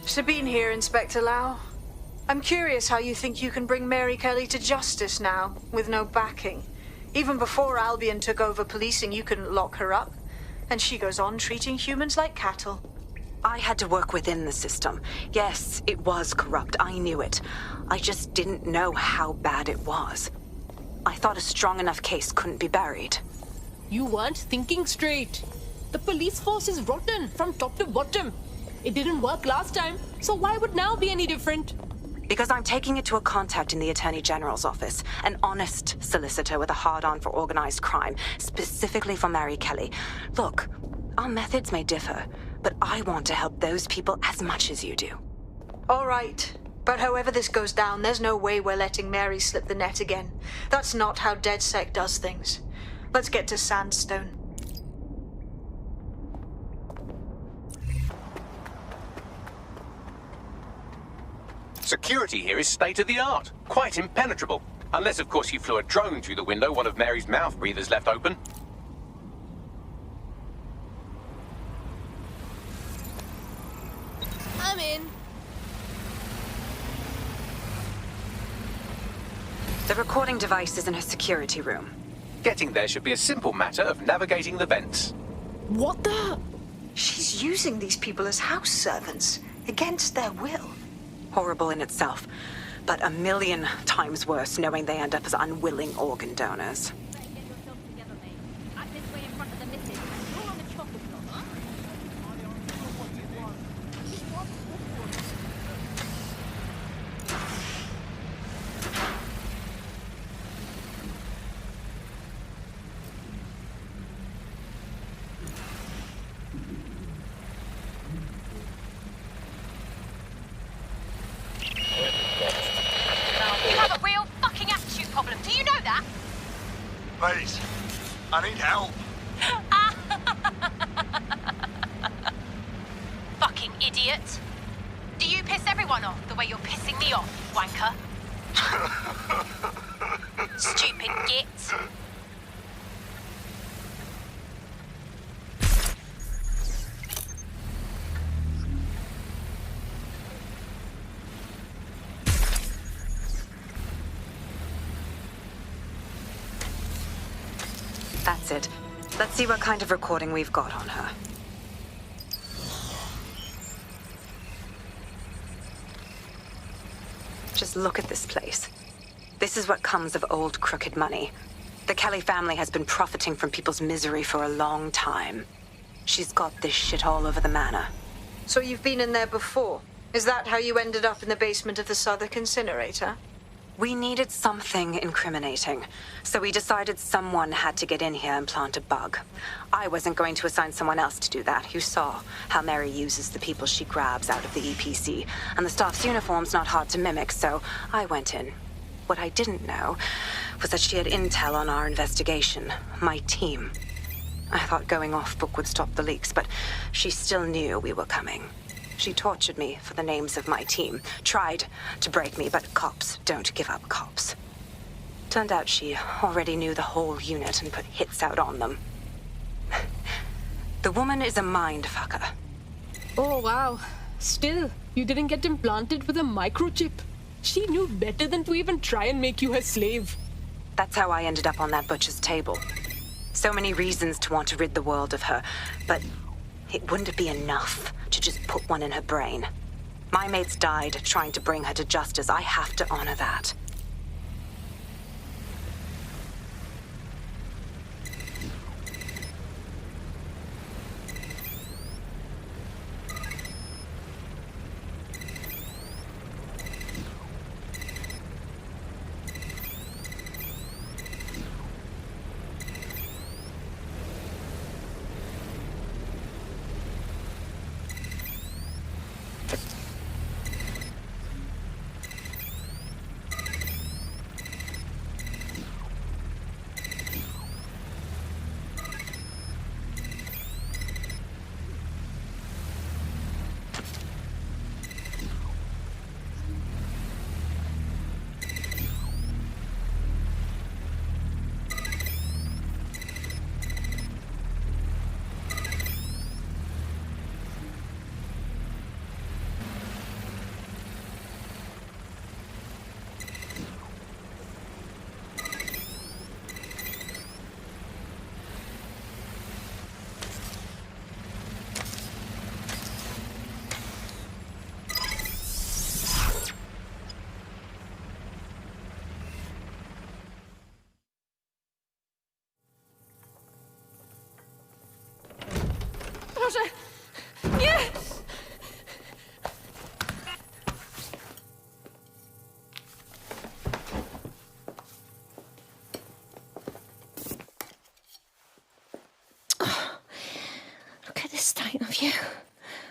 Sabine here, Inspector Lau. I'm curious how you think you can bring Mary Kelly to justice now, with no backing. Even before Albion took over policing, you couldn't lock her up. And she goes on treating humans like cattle. I had to work within the system. Yes, it was corrupt. I knew it. I just didn't know how bad it was. I thought a strong enough case couldn't be buried. You weren't thinking straight. The police force is rotten from top to bottom. It didn't work last time, so why would now be any different? Because I'm taking it to a contact in the Attorney General's office, an honest solicitor with a hard-on for organized crime, specifically for Mary Kelly. Look, our methods may differ, but I want to help those people as much as you do. All right. But however this goes down, there's no way we're letting Mary slip the net again. That's not how DedSec does things. Let's get to Sandstone. Security here is state-of-the-art. Quite impenetrable. Unless, of course, you flew a drone through the window one of Mary's mouth breathers left open. I'm in. The recording device is in her security room. Getting there should be a simple matter of navigating the vents. What the? She's using these people as house servants, against their will. Horrible in itself, but a million times worse knowing they end up as unwilling organ donors. Get yourself together, mate. Act this way in front of the missus. You're on the chocolate block, huh? You have a real fucking attitude problem. Do you know that? Please, I need help. Fucking idiot. Do you piss everyone off the way you're pissing me off, wanker? Stupid git. That's it. Let's see what kind of recording we've got on her. Just look at this place. This is what comes of old crooked money. The Kelly family has been profiting from people's misery for a long time. She's got this shit all over the manor. So you've been in there before? Is that how you ended up in the basement of the Southwark incinerator? We needed something incriminating, so we decided someone had to get in here and plant a bug. I wasn't going to assign someone else to do that. You saw how Mary uses the people she grabs out of the EPC, and the staff's uniform's not hard to mimic, so I went in. What I didn't know was that she had intel on our investigation, my team. I thought going off book would stop the leaks, but she still knew we were coming. She tortured me for the names of my team, tried to break me, but cops don't give up cops. Turned out she already knew the whole unit and put hits out on them. The woman is a mind fucker. Oh, wow. Still, you didn't get implanted with a microchip. She knew better than to even try and make you her slave. That's how I ended up on that butcher's table. So many reasons to want to rid the world of her, but it wouldn't be enough to just put one in her brain. My mates died trying to bring her to justice. I have to honor that. Boże! Nie! Look at the state of you.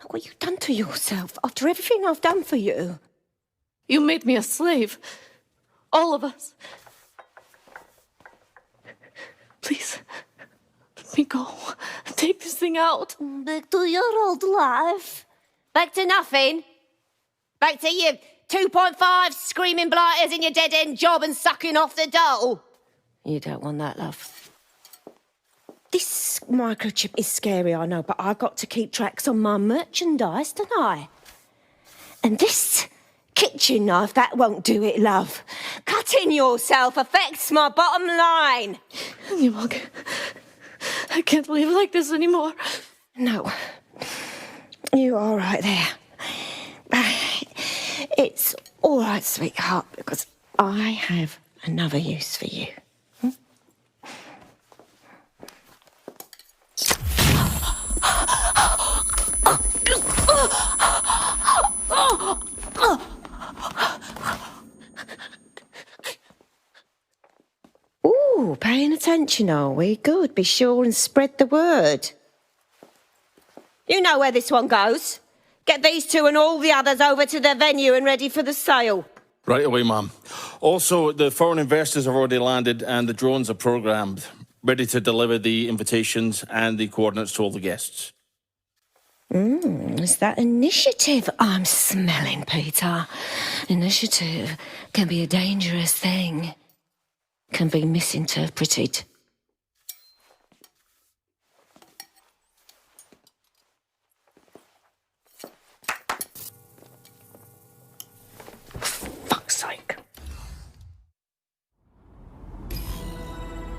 Look what you've done to yourself after everything I've done for you. You made me a slave. All of us. Please, let me go. Take this thing out. Back to your old life. Back to nothing. Back to your 2.5 screaming blighters in your dead-end job and sucking off the dough. You don't want that, love. This microchip is scary, I know, but I've got to keep tracks on my merchandise, don't I? And this kitchen knife, that won't do it, love. Cutting yourself affects my bottom line. You mug. I can't live like this anymore. No. You're all right there. It's all right, sweetheart, because I have another use for you. Ooh, paying attention, are we? Good. Be sure and spread the word. You know where this one goes. Get these two and all the others over to their venue and ready for the sale. Right away, ma'am. Also, the foreign investors have already landed and the drones are programmed, ready to deliver the invitations and the coordinates to all the guests. It's that initiative I'm smelling, Peter. Initiative can be a dangerous thing. Can be misinterpreted. Fuck's sake.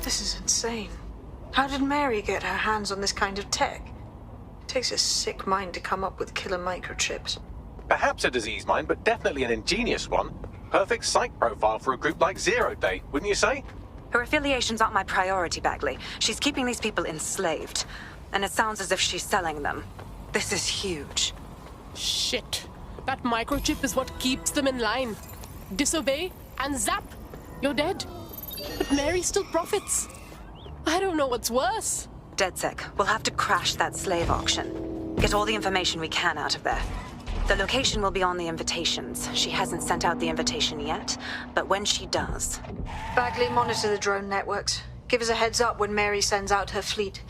This is insane. How did Mary get her hands on this kind of tech? It takes a sick mind to come up with killer microchips. Perhaps a disease mind, but definitely an ingenious one. Perfect psych profile for a group like Zero Day, wouldn't you say? Her affiliations aren't my priority, Bagley. She's keeping these people enslaved. And it sounds as if she's selling them. This is huge. Shit. That microchip is what keeps them in line. Disobey, and zap! You're dead. But Mary still profits. I don't know what's worse. DedSec, we'll have to crash that slave auction. Get all the information we can out of there. The location will be on the invitations. She hasn't sent out the invitation yet, but when she does... Bagley, monitor the drone networks. Give us a heads up when Mary sends out her fleet.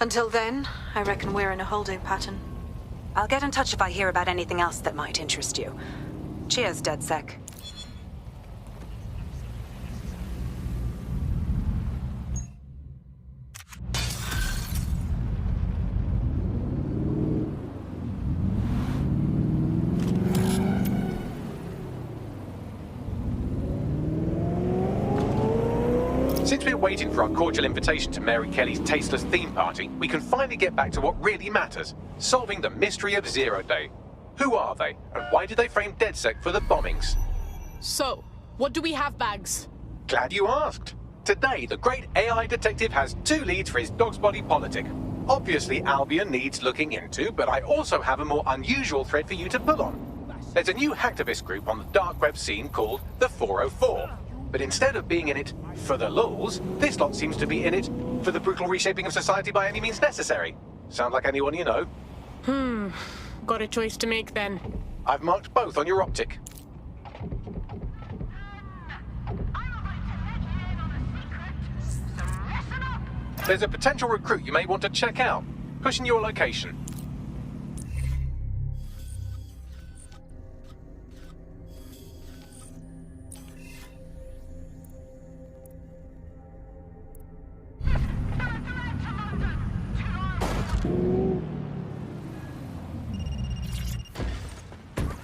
Until then, I reckon we're in a holding pattern. I'll get in touch if I hear about anything else that might interest you. Cheers, DedSec. Since we're waiting for our cordial invitation to Mary Kelly's tasteless theme party, we can finally get back to what really matters, solving the mystery of Zero Day. Who are they, and why did they frame DedSec for the bombings? So, what do we have, Bags? Glad you asked. Today, the great AI detective has 2 leads for his dog's body politic. Obviously, Albion needs looking into, but I also have a more unusual thread for you to pull on. There's a new hacktivist group on the dark web scene called the 404. But instead of being in it for the lulz, this lot seems to be in it for the brutal reshaping of society by any means necessary. Sound like anyone you know? Got a choice to make then. I've marked both on your optic. There's a potential recruit you may want to check out. Pushing your location.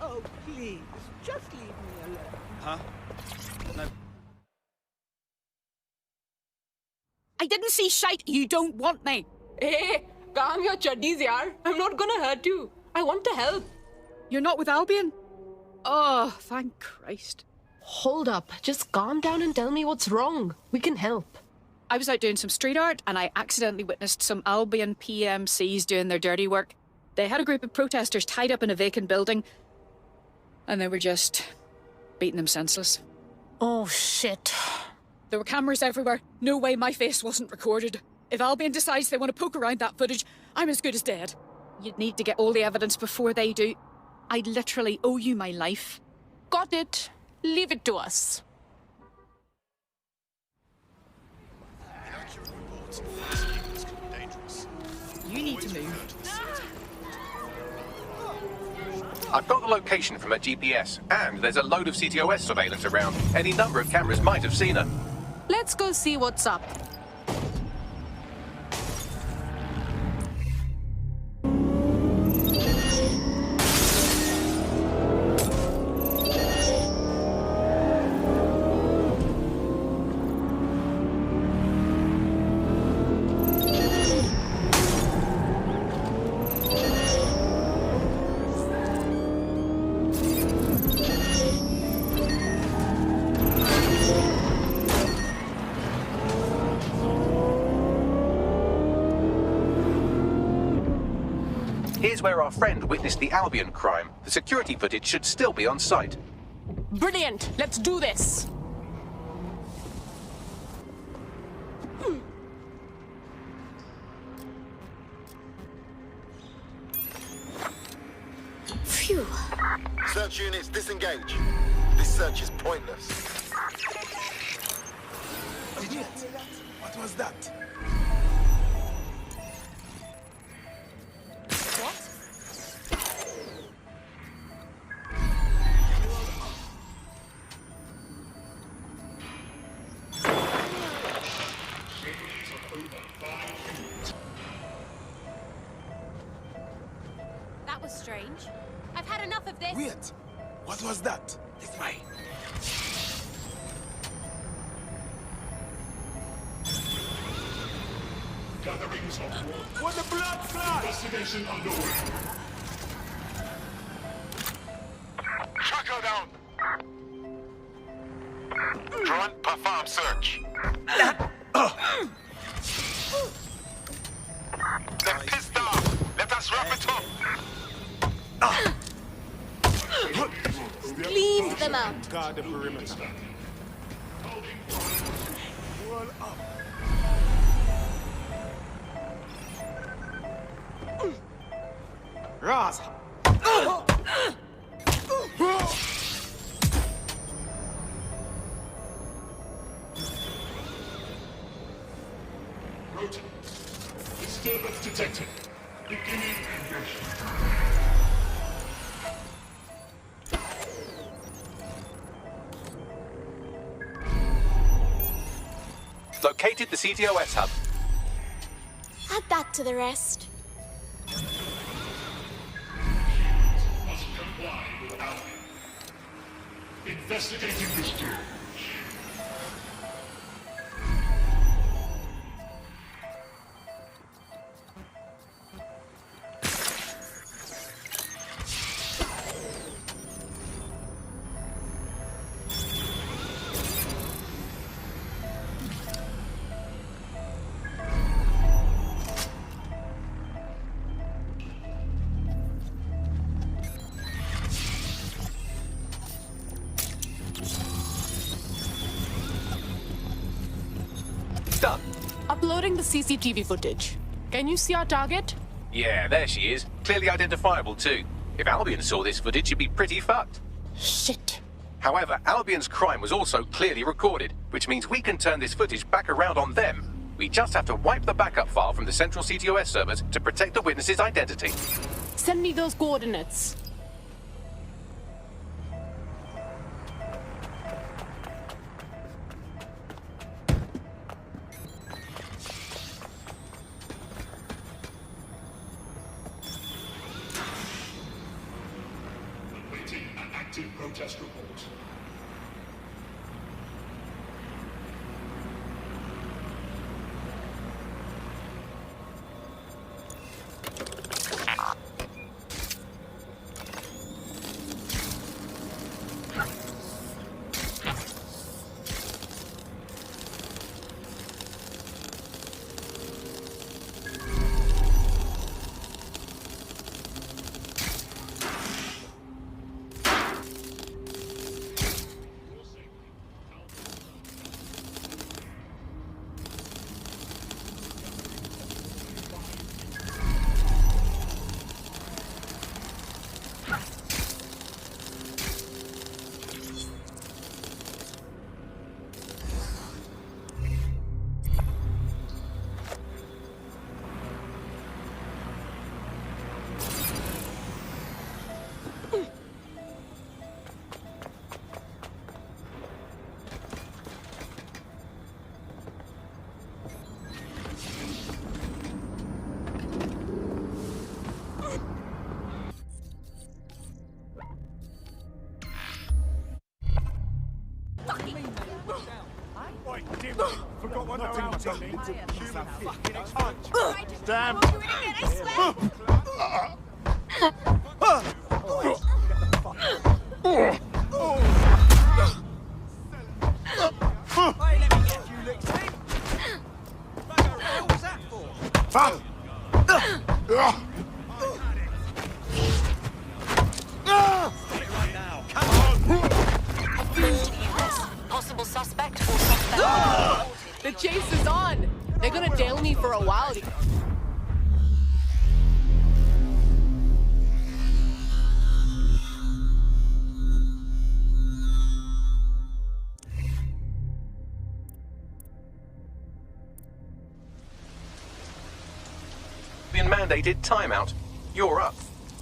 Oh, please, just leave me alone. Huh? No. I didn't see shite. You don't want me. Hey, calm your chuddies, yaar. I'm not gonna hurt you. I want to help. You're not with Albion? Oh, thank Christ. Hold up. Just calm down and tell me what's wrong. We can help. I was out doing some street art and I accidentally witnessed some Albion PMCs doing their dirty work. They had a group of protesters tied up in a vacant building and they were just beating them senseless. Oh, shit. There were cameras everywhere. No way my face wasn't recorded. If Albion decides they want to poke around that footage, I'm as good as dead. You'd need to get all the evidence before they do. I literally owe you my life. Got it. Leave it to us. You need to move. I've got the location from her GPS, and there's a load of CTOS surveillance around. Any number of cameras might have seen her. Let's go see what's up. Here's where our friend witnessed the Albion crime. The security footage should still be on site. Brilliant. Let's do this. Phew. Search units, disengage. This search is pointless. Idiot! What was that? That was strange. I've had enough of this. Wait! What was that? This way. Gatherings of What the blood fly? investigation underway. Track her down. Drone, perform search. They're pissed off. Let us wrap it up. Cleaned them out. Guard the perimeter. Roll up. Raz. Rotor. Disturbance detected. Beginning engagement. Located the CTOS hub. Add that to the rest. Must comply with Albion. Investigating discharge. Done. Uploading the CCTV footage. Can you see our target? Yeah, there she is. Clearly identifiable too. If Albion saw this footage, she'd be pretty fucked. Shit. However, Albion's crime was also clearly recorded, which means we can turn this footage back around on them. We just have to wipe the backup file from the central CTOS servers to protect the witness's identity. Send me those coordinates. Awaiting an active protest report. Forgot what they're out to me. Damn. Possible suspect or suspect. The chase is on! They're gonna jail me for a while. Been mandated timeout. You're up.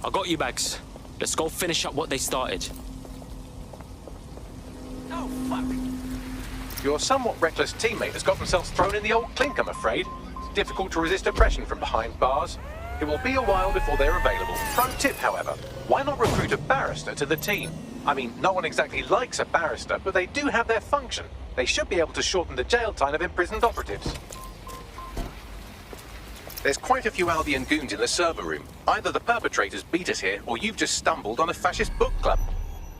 I got you, Bags. Let's go finish up what they started. Oh, fuck. Your somewhat reckless teammate has got themselves thrown in the old clink, I'm afraid. It's difficult to resist oppression from behind bars. It will be a while before they're available. Pro tip, however, why not recruit a barrister to the team? I mean, no one exactly likes a barrister, but they do have their function. They should be able to shorten the jail time of imprisoned operatives. There's quite a few Albion goons in the server room. Either the perpetrators beat us here, or you've just stumbled on a fascist book club.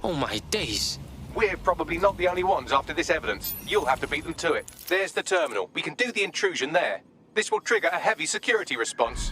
Oh my days. We're probably not the only ones after this evidence. You'll have to beat them to it. There's the terminal. We can do the intrusion there. This will trigger a heavy security response.